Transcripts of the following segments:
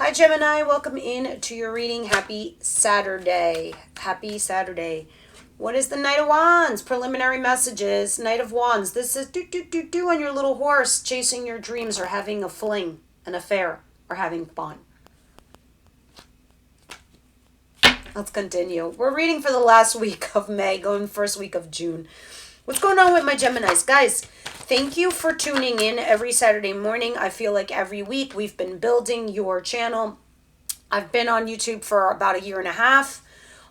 Hi Gemini, welcome in to your reading. Happy Saturday. Happy Saturday. What is the Knight of Wands? Preliminary messages. Knight of Wands. This is do on your little horse, chasing your dreams or having a fling, an affair, or having fun. Let's continue. We're reading for the last week of May, going first week of June. What's going on with my Geminis? Guys, thank you for tuning in every Saturday morning. I feel like every week we've been building your channel. I've been on YouTube for about 1.5 years,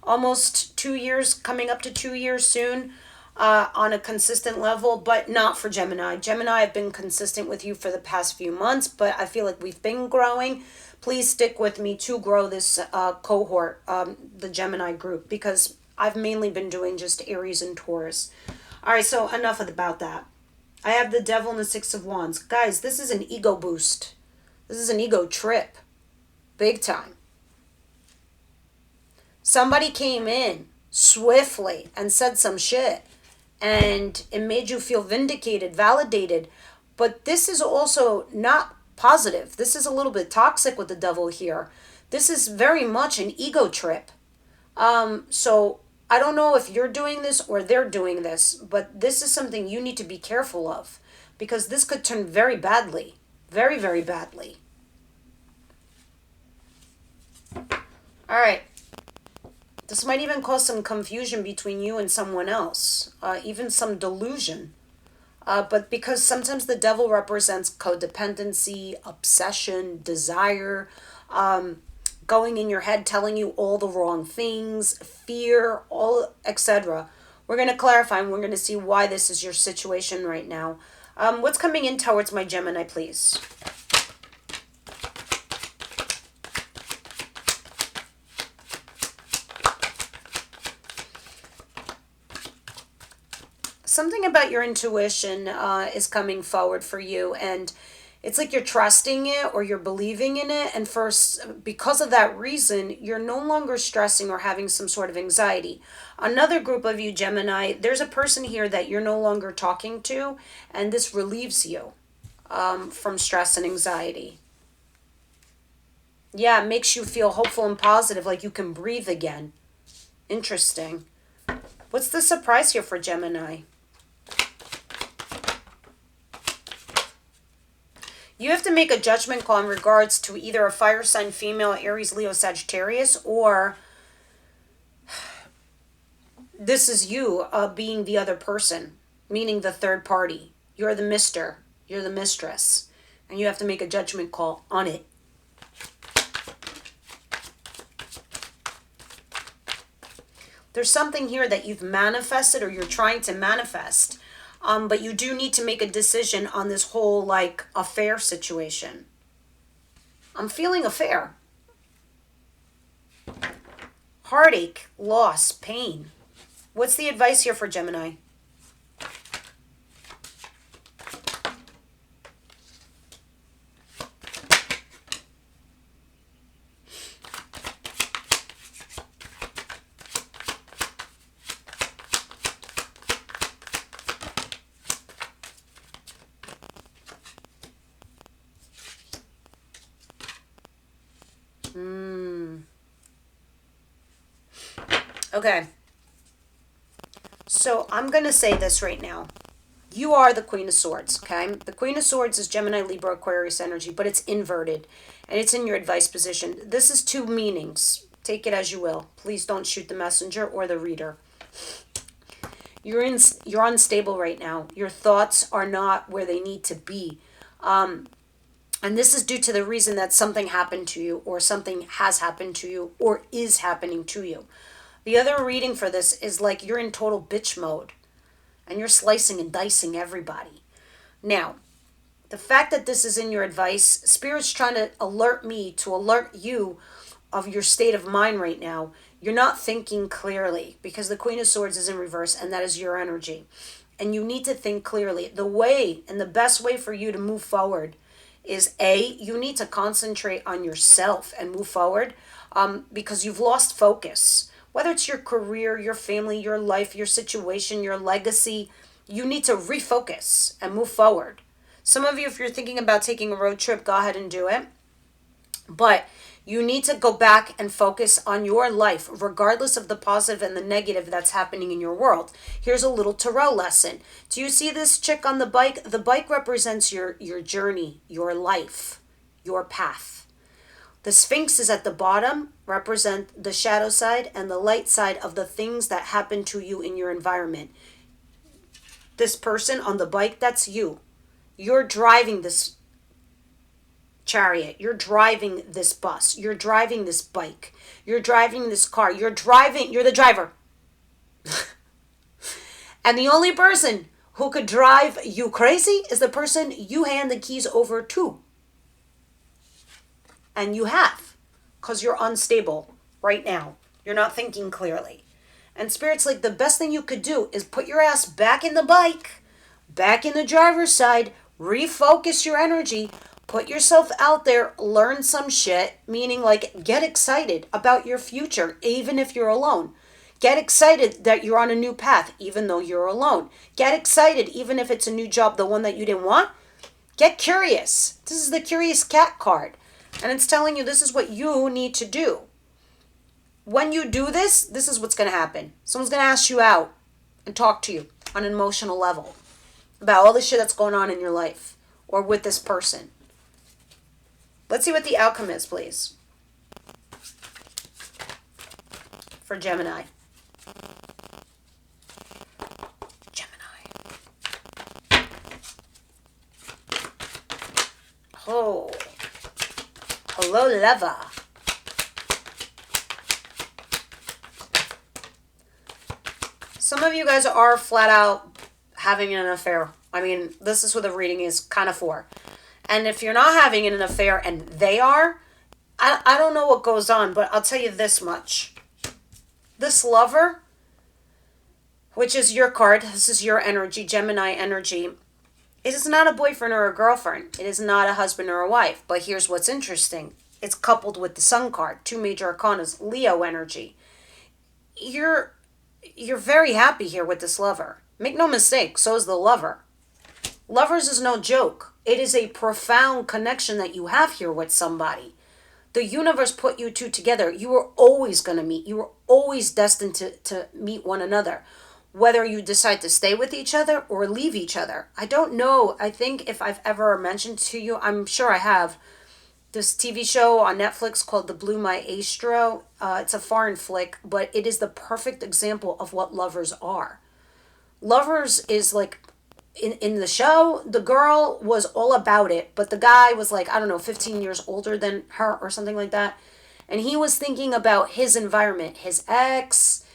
almost 2 years, coming up to 2 years soon, on a consistent level, but not for Gemini. Gemini, I've been consistent with you for the past few months, but I feel like we've been growing. Please stick with me to grow this cohort, the Gemini group, because I've mainly been doing just Aries and Taurus. All right, so enough about that. I have the Devil and the Six of Wands. Guys, this is an ego boost. This is an ego trip. Big time. Somebody came in swiftly and said some shit, and it made you feel vindicated, validated. But this is also not positive. This is a little bit toxic with the Devil here. This is very much an ego trip. So I don't know if you're doing this or they're doing this, but this is something you need to be careful of, because this could turn very badly. Very, very badly. All right. This might even cause some confusion between you and someone else, even some delusion. But because sometimes the Devil represents codependency, obsession, desire, going in your head, telling you all the wrong things, fear, all, etc. We're going to clarify, and we're going to see why this is your situation right now. What's coming in towards my Gemini, please? Something about your intuition is coming forward for you, and it's like you're trusting it or you're believing in it, and because of that reason, you're no longer stressing or having some sort of anxiety. Another group of you, Gemini, there's a person here that you're no longer talking to, and this relieves you from stress and anxiety. Yeah, it makes you feel hopeful and positive, like you can breathe again. Interesting. What's the surprise here for Gemini? You have to make a judgment call in regards to either a fire sign female, Aries, Leo, Sagittarius, or this is you being the other person, meaning the third party. You're the mister, you're the mistress, and you have to make a judgment call on it. There's something here that you've manifested or you're trying to manifest. But you do need to make a decision on this whole, like, affair situation. I'm feeling affair. Heartache, loss, pain. What's the advice here for Gemini? Okay. So I'm going to say this right now. You are the Queen of Swords, okay? The Queen of Swords is Gemini, Libra, Aquarius energy, but it's inverted, and it's in your advice position. This is two meanings. Take it as you will. Please don't shoot the messenger or the reader. You're unstable right now. Your thoughts are not where they need to be. And this is due to the reason that something happened to you, or something has happened to you, or is happening to you. The other reading for this is like you're in total bitch mode, and you're slicing and dicing everybody. Now, the fact that this is in your advice, Spirit's trying to alert me to alert you of your state of mind right now. You're not thinking clearly, because the Queen of Swords is in reverse, and that is your energy. And you need to think clearly. The way and the best way for you to move forward is you need to concentrate on yourself and move forward, because you've lost focus. Whether it's your career, your family, your life, your situation, your legacy, you need to refocus and move forward. Some of you, if you're thinking about taking a road trip, go ahead and do it. But you need to go back and focus on your life, regardless of the positive and the negative that's happening in your world. Here's a little tarot lesson. Do you see this chick on the bike? The bike represents your journey, your life, your path. The Sphinx is at the bottom, represent the shadow side and the light side of the things that happen to you in your environment. This person on the bike, that's you. You're driving this chariot. You're driving this bus. You're driving this bike. You're driving this car. You're the driver. And the only person who could drive you crazy is the person you hand the keys over to. And you have, because you're unstable right now. You're not thinking clearly. And Spirit's like, the best thing you could do is put your ass back in the bike, back in the driver's side, refocus your energy, put yourself out there, learn some shit, meaning like get excited about your future, even if you're alone. Get excited that you're on a new path, even though you're alone. Get excited, even if it's a new job, the one that you didn't want. Get curious. This is the Curious Cat card. And it's telling you this is what you need to do. When you do this, this is what's going to happen. Someone's going to ask you out and talk to you on an emotional level about all the shit that's going on in your life or with this person. Let's see what the outcome is, please. For Gemini. Oh. Hello, lover. Some of you guys are flat out having an affair. I mean, this is what the reading is kind of for. And if you're not having an affair and they are, I don't know what goes on, but I'll tell you this much. This lover, which is your card, this is your energy, Gemini energy, it is not a boyfriend or a girlfriend. It is not a husband or a wife. But here's what's interesting. It's coupled with the Sun card, two major arcanas, Leo energy. You're very happy here with this lover. Make no mistake, so is the lover. Lovers is no joke. It is a profound connection that you have here with somebody. The universe put you two together. You were always going to meet. You were always destined to meet one another. Whether you decide to stay with each other or leave each other. I don't know. I think if I've ever mentioned to you, I'm sure I have, this TV show on Netflix called The Blue Maestro. It's a foreign flick, but it is the perfect example of what lovers are. Lovers is like, in the show, the girl was all about it, but the guy was like, I don't know, 15 years older than her or something like that. And he was thinking about his environment, his ex,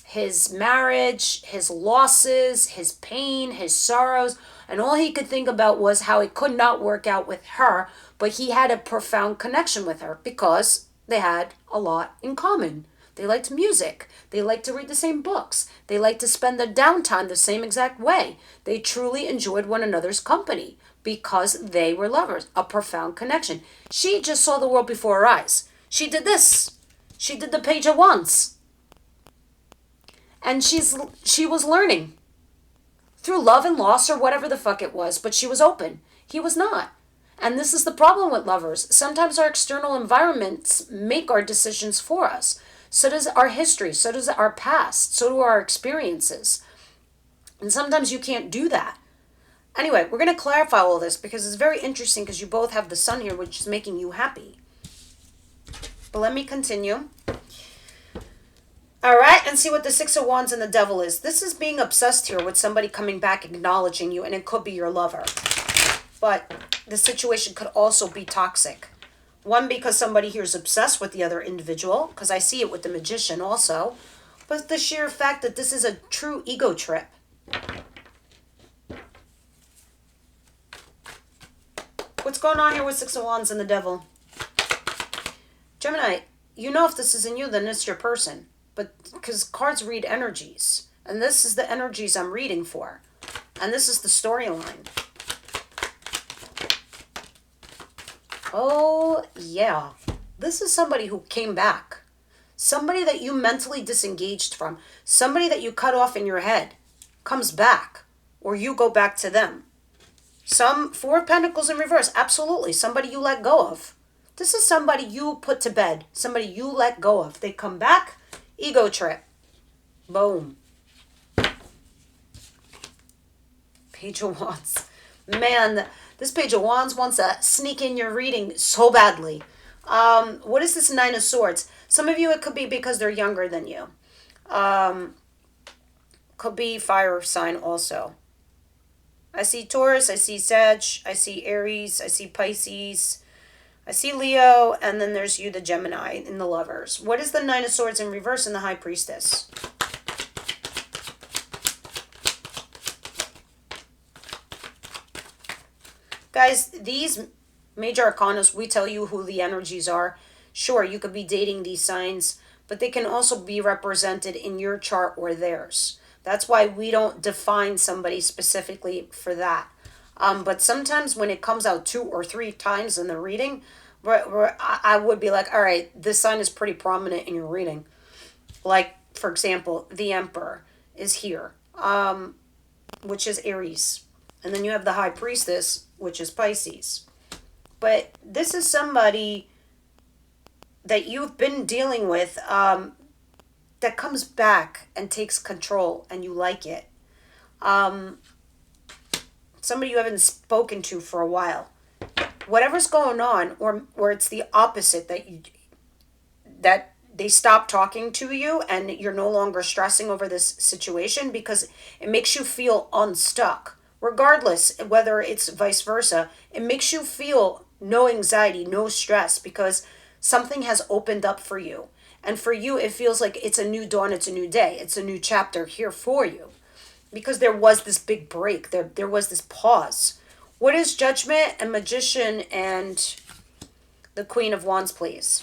his marriage, his losses, his pain, his sorrows, and all he could think about was how it could not work out with her, but he had a profound connection with her because they had a lot in common. They liked music. They liked to read the same books. They liked to spend their downtime the same exact way. They truly enjoyed one another's company because they were lovers. A profound connection. She just saw the world before her eyes. She did this. She did the Page of Wands. And she was learning through love and loss or whatever the fuck it was, but she was open. He was not. And this is the problem with lovers. Sometimes our external environments make our decisions for us. So does our history. So does our past. So do our experiences. And sometimes you can't do that. Anyway, we're going to clarify all this because it's very interesting because you both have the sun here, which is making you happy. But let me continue. All right, and see what the Six of Wands and the Devil is. This is being obsessed here with somebody coming back, acknowledging you, and it could be your lover. But the situation could also be toxic. One, because somebody here is obsessed with the other individual, because I see it with the Magician also. But the sheer fact that this is a true ego trip. What's going on here with Six of Wands and the Devil? Gemini, you know if this isn't you, then it's your person. But because cards read energies. And this is the energies I'm reading for. And this is the storyline. Oh, yeah. This is somebody who came back. Somebody that you mentally disengaged from. Somebody that you cut off in your head comes back. Or you go back to them. Some Four of Pentacles in reverse. Absolutely. Somebody you let go of. This is somebody you put to bed, somebody you let go of. They come back, ego trip. Boom. Page of Wands. Man, this Page of Wands wants to sneak in your reading so badly. What is this Nine of Swords? Some of you, it could be because they're younger than you. Could be fire sign also. I see Taurus, I see Sag, I see Aries, I see Pisces, I see Leo, and then there's you, the Gemini, in the Lovers. What is the Nine of Swords in reverse in the High Priestess? Guys, these major arcanas, we tell you who the energies are. Sure, you could be dating these signs, but they can also be represented in your chart or theirs. That's why we don't define somebody specifically for that. But sometimes when it comes out 2 or 3 times in the reading, I would be like, all right, this sign is pretty prominent in your reading. Like, for example, the Emperor is here, which is Aries. And then you have the High Priestess, which is Pisces. But this is somebody that you've been dealing with that comes back and takes control, and you like it. Somebody you haven't spoken to for a while. Whatever's going on, or it's the opposite, that they stop talking to you and you're no longer stressing over this situation because it makes you feel unstuck. Regardless, whether it's vice versa, it makes you feel no anxiety, no stress, because something has opened up for you. And for you, it feels like it's a new dawn, it's a new day, it's a new chapter here for you. Because there was this big break, there was this pause. What is Judgment and Magician and the Queen of Wands, please?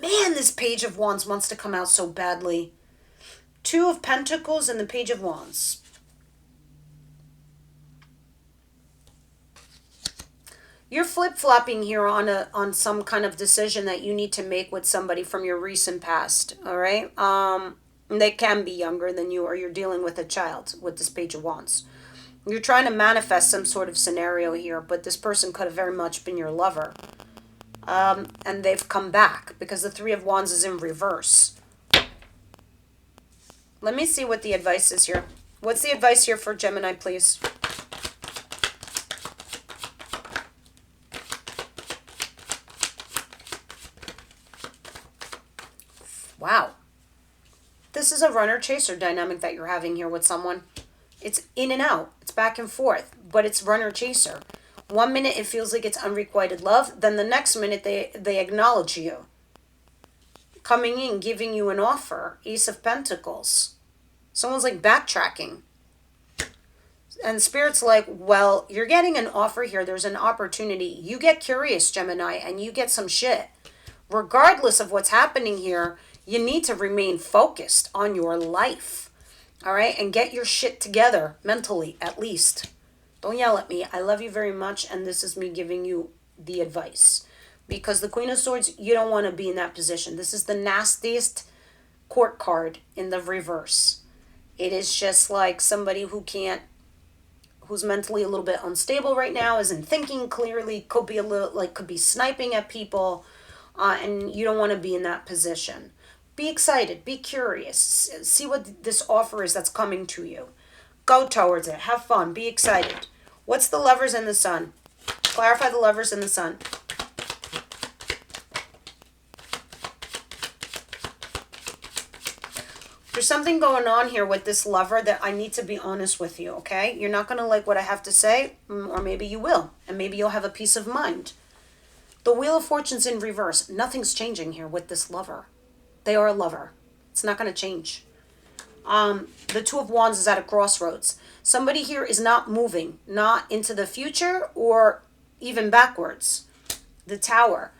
Man, this Page of Wands wants to come out so badly. 2 of Pentacles and the Page of Wands. You're flip-flopping here on some kind of decision that you need to make with somebody from your recent past, all right? They can be younger than you, or you're dealing with a child with this Page of Wands. You're trying to manifest some sort of scenario here, but this person could have very much been your lover. And they've come back because the 3 of Wands is in reverse. Let me see what the advice is here. What's the advice here for Gemini, please? Wow. This is a runner-chaser dynamic that you're having here with someone. It's in and out. It's back and forth, but it's runner-chaser. 1 minute it feels like it's unrequited love. Then the next minute they acknowledge you. Coming in, giving you an offer. Ace of Pentacles. Someone's like backtracking. And Spirit's like, well, you're getting an offer here. There's an opportunity. You get curious, Gemini, and you get some shit. Regardless of what's happening here, you need to remain focused on your life. All right? And get your shit together, mentally at least. Don't yell at me. I love you very much, and this is me giving you the advice. Because the Queen of Swords, you don't want to be in that position. This is the nastiest court card in the reverse. It is just like somebody who's mentally a little bit unstable right now, isn't thinking clearly, could be sniping at people, and you don't want to be in that position. Be excited, be curious, see what this offer is that's coming to you. Go towards it, have fun, be excited. What's the Lovers and the Sun? Clarify the Lovers and the Sun. There's something going on here with this lover that I need to be honest with you, okay? You're not going to like what I have to say, or maybe you will, and maybe you'll have a peace of mind. The Wheel of Fortune's in reverse. Nothing's changing here with this lover. They are a lover. It's not going to change. The 2 of Wands is at a crossroads. Somebody here is not moving, not into the future or even backwards. The Tower.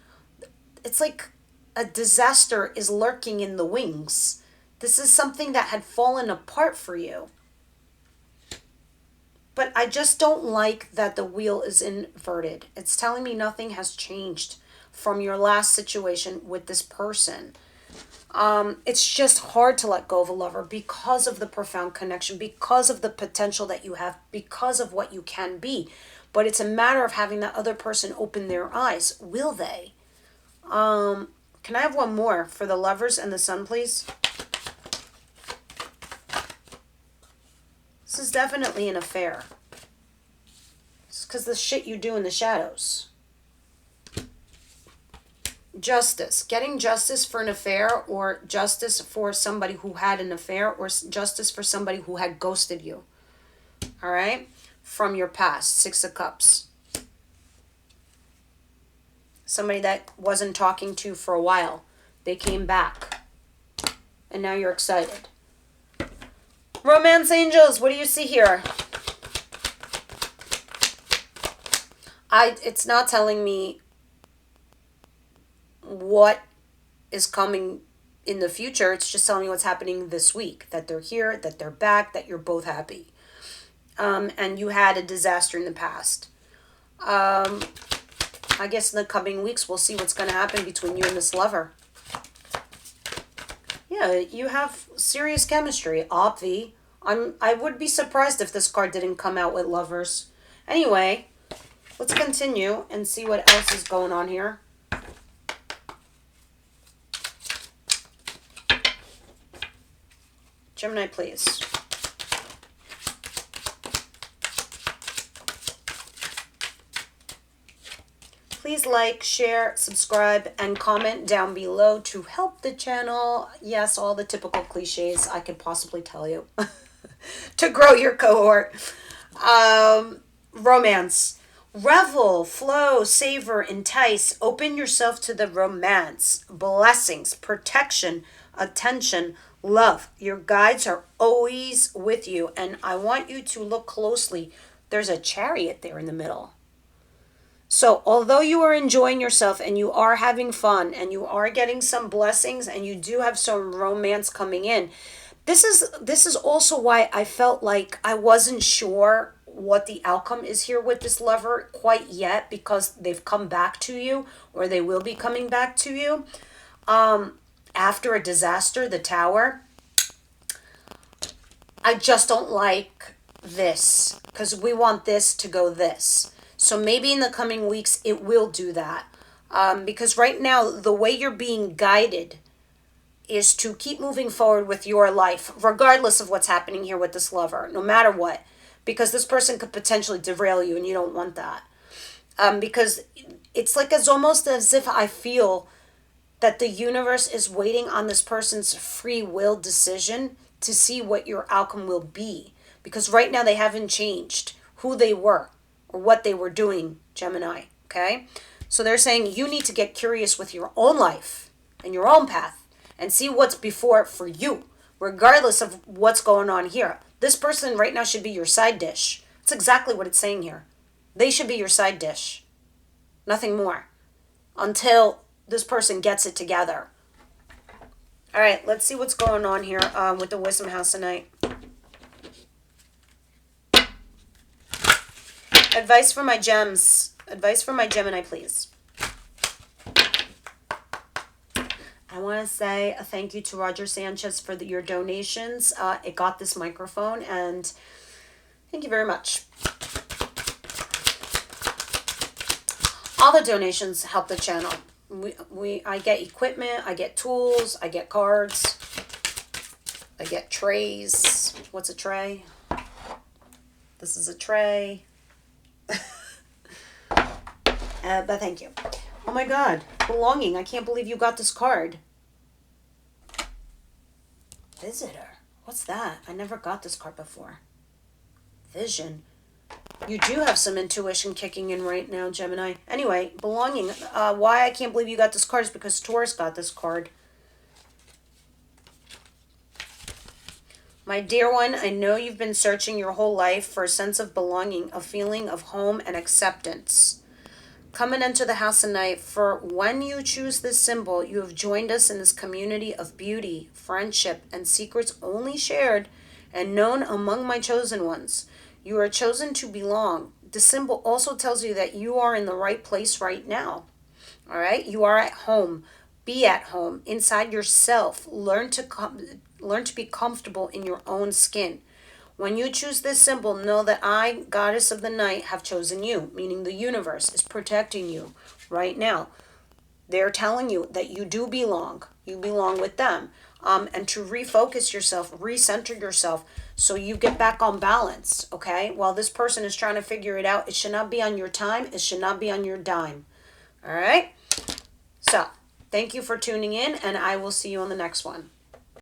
It's like a disaster is lurking in the wings. This is something that had fallen apart for you. But I just don't like that the wheel is inverted. It's telling me nothing has changed. from your last situation with this person. It's just hard to let go of a lover because of the profound connection, because of the potential that you have, because of what you can be. But it's a matter of having that other person open their eyes. Will they? Can I have one more for the lovers and the sun, please? This is definitely an affair. It's because the shit you do in the shadows. Justice. Getting justice for an affair, or justice for somebody who had an affair, or justice for somebody who had ghosted you. All right? From your past. 6 of Cups. Somebody that wasn't talking to you for a while. They came back. And now you're excited. Romance angels, what do you see here? It's not telling me what is coming in the future. It's just telling me what's happening this week. That they're here, that they're back, that you're both happy. And you had a disaster in the past. I guess in the coming weeks, we'll see what's going to happen between you and this lover. Yeah, you have serious chemistry, obvi. I would be surprised if this card didn't come out with lovers. Anyway, let's continue and see what else is going on here. Gemini, please. Please like, share, subscribe, and comment down below to help the channel. Yes, all the typical cliches I could possibly tell you to grow your cohort. Romance. Revel, flow, savor, entice. Open yourself to the romance. Blessings, protection, attention, love. Your guides are always with you. And I want you to look closely. There's a chariot there in the middle. So although you are enjoying yourself and you are having fun and you are getting some blessings and you do have some romance coming in, this is also why I felt like I wasn't sure what the outcome is here with this lover quite yet, because they've come back to you, or they will be coming back to you after a disaster, the Tower. I just don't like this because we want this to go this. So maybe in the coming weeks, it will do that. Because right now, the way you're being guided is to keep moving forward with your life, regardless of what's happening here with this lover, no matter what. Because this person could potentially derail you, and you don't want that. Because it's like it's almost as if I feel that the universe is waiting on this person's free will decision to see what your outcome will be. Because right now, they haven't changed who they were or what they were doing, Gemini, okay? So they're saying you need to get curious with your own life and your own path and see what's before it for you, regardless of what's going on here. This person right now should be your side dish. That's exactly what it's saying here. They should be your side dish. Nothing more. Until this person gets it together. All right, let's see what's going on here with the Wisdom House tonight. Advice for my gems. Advice for my Gemini, please. I want to say a thank you to Roger Sanchez for your donations. It got this microphone, and thank you very much. All the donations help the channel. I get equipment, I get tools, I get cards, I get trays. What's a tray? This is a tray. But thank you. Oh my God. Belonging. I can't believe you got this card. Visitor. What's that? I never got this card before. Vision. You do have some intuition kicking in right now, Gemini. Anyway, belonging. Why I can't believe you got this card is because Taurus got this card. My dear one, I know you've been searching your whole life for a sense of belonging, a feeling of home and acceptance. Come and enter the house tonight, for when you choose this symbol, you have joined us in this community of beauty, friendship, and secrets only shared and known among my chosen ones. You are chosen to belong. The symbol also tells you that you are in the right place right now. All right? You are at home. Be at home inside yourself. Learn to be comfortable in your own skin. When you choose this symbol, know that I, goddess of the night, have chosen you, meaning the universe is protecting you right now. They're telling you that you do belong. You belong with them. And to refocus yourself, recenter yourself so you get back on balance, okay? While this person is trying to figure it out, it should not be on your time. It should not be on your dime. All right? So, thank you for tuning in, and I will see you on the next one.